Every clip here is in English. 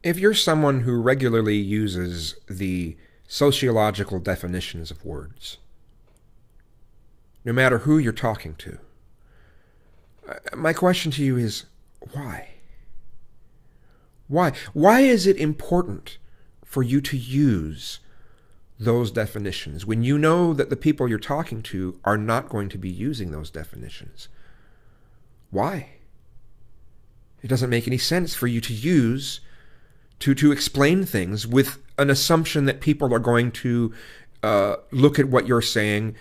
If you're someone who regularly uses the sociological definitions of words, no matter who you're talking to, my question to you is, why? Why? Why is it important for you to use those definitions when you know that the people you're talking to are not going to be using those definitions? Why? It doesn't make any sense for you to use to explain things with an assumption that people are going to look at what you're saying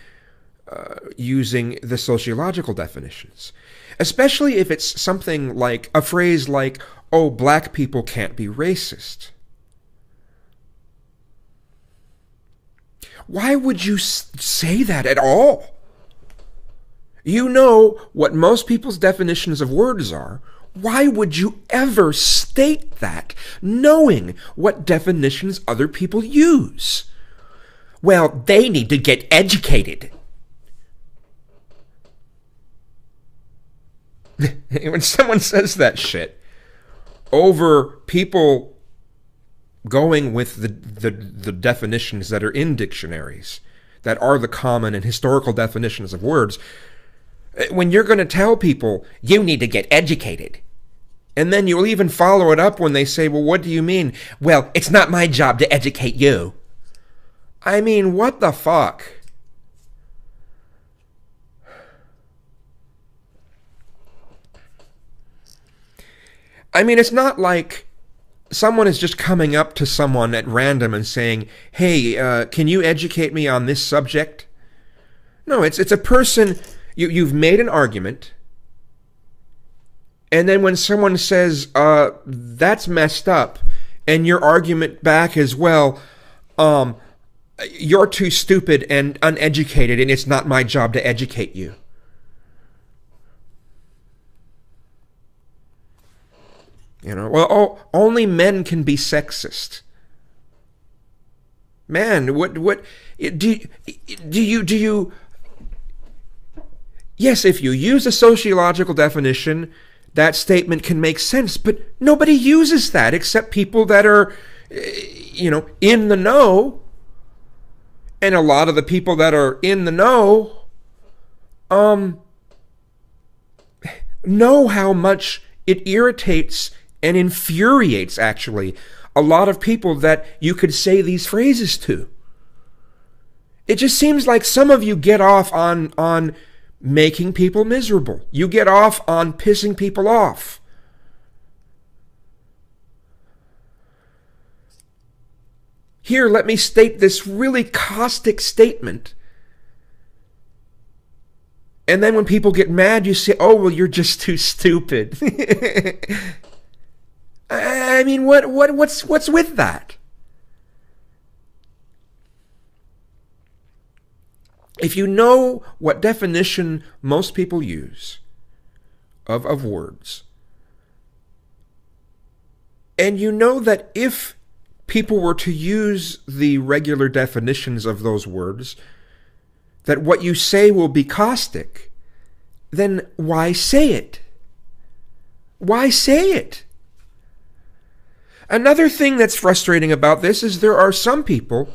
using the sociological definitions. Especially if it's something like a phrase like, oh, black people can't be racist. Why would you say that at all? You know what most people's definitions of words are. Why would you ever state that, knowing what definitions other people use? Well, they need to get educated. When someone says that shit over people going with the definitions that are in dictionaries, that are the common and historical definitions of words, when you're going to tell people, you need to get educated, and then you'll even follow it up when they say, well, what do you mean? Well, it's not my job to educate you. I mean, what the fuck? I mean, it's not like someone is just coming up to someone at random and saying, hey, can you educate me on this subject? No, it's a person. You've made an argument, and then when someone says, that's messed up, and your argument back is, well, you're too stupid and uneducated, and it's not my job to educate you. You know, well, only men can be sexist. Man, what do you yes, if you use a sociological definition, that statement can make sense, but nobody uses that except people that are, in the know. And a lot of the people that are in the know, know how much it irritates and infuriates, actually, a lot of people that you could say these phrases to. It just seems like some of you get off on making people miserable. You get off on pissing people off. Here, let me state this really caustic statement. And then when people get mad, you say, oh, well, you're just too stupid. I mean, what's with that? If you know what definition most people use of words, and you know that if people were to use the regular definitions of those words, that what you say will be caustic, then why say it? Why say it? Another thing that's frustrating about this is there are some people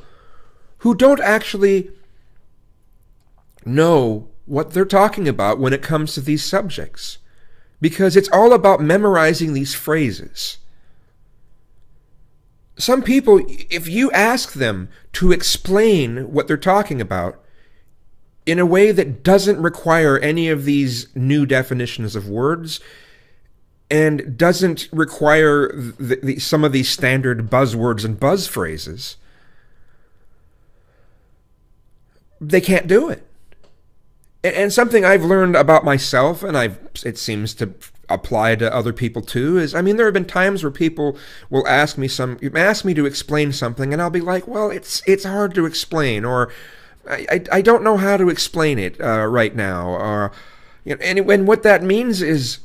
who don't actually know what they're talking about when it comes to these subjects, because it's all about memorizing these phrases. Some people, if you ask them to explain what they're talking about in a way that doesn't require any of these new definitions of words and doesn't require some of these standard buzzwords and buzz phrases, they can't do it. And something I've learned about myself, and it seems to apply to other people too, is, there have been times where people will ask me to explain something, and I'll be like, well, it's hard to explain, or I don't know how to explain it right now, or and what that means is,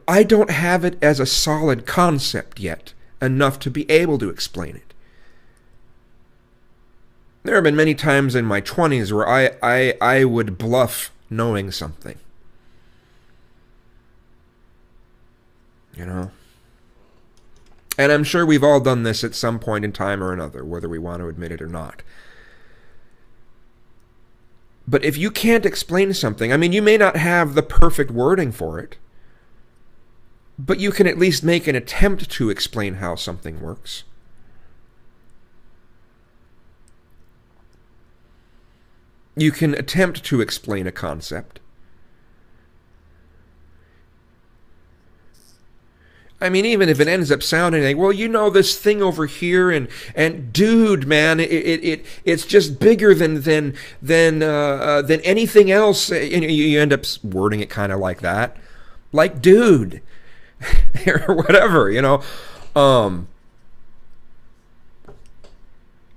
I don't have it as a solid concept yet enough to be able to explain it. There have been many times in my 20s where I would bluff knowing something. And I'm sure we've all done this at some point in time or another, whether we want to admit it or not. But if you can't explain something, I mean, you may not have the perfect wording for it, but you can at least make an attempt to explain how something works. You can attempt to explain a concept. I mean, even if it ends up sounding like, well, you know, this thing over here, and dude, man, it's just bigger than anything else. You end up wording it kind of like that, like dude, or whatever, you know.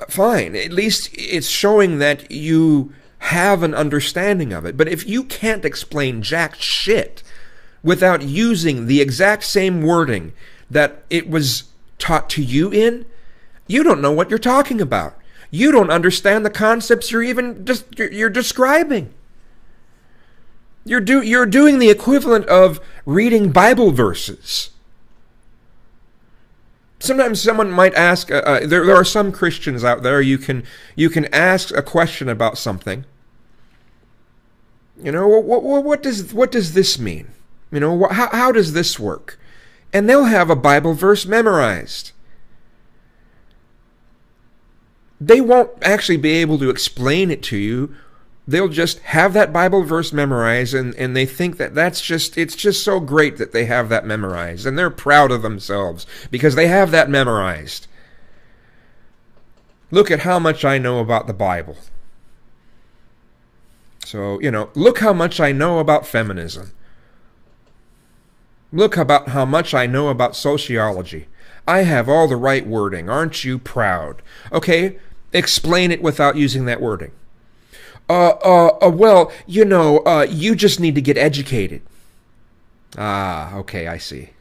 Fine. At least it's showing that you have an understanding of it. But if you can't explain jack shit without using the exact same wording that it was taught to you in, you don't know what you're talking about. You don't understand the concepts you're describing. You're doing the equivalent of reading Bible verses. Sometimes someone might ask. There are some Christians out there. You can ask a question about something. You know, what does this mean? You know, how does this work? And they'll have a Bible verse memorized. They won't actually be able to explain it to you. They'll just have that Bible verse memorized, and they think that it's just so great that they have that memorized, and they're proud of themselves because they have that memorized. Look at how much I know about the Bible. So, you know, look how much I know about feminism. Look about how much I know about sociology. I have all the right wording. Aren't you proud? Okay, explain it without using that wording. Well, you know, you just need to get educated. Ah, okay, I see.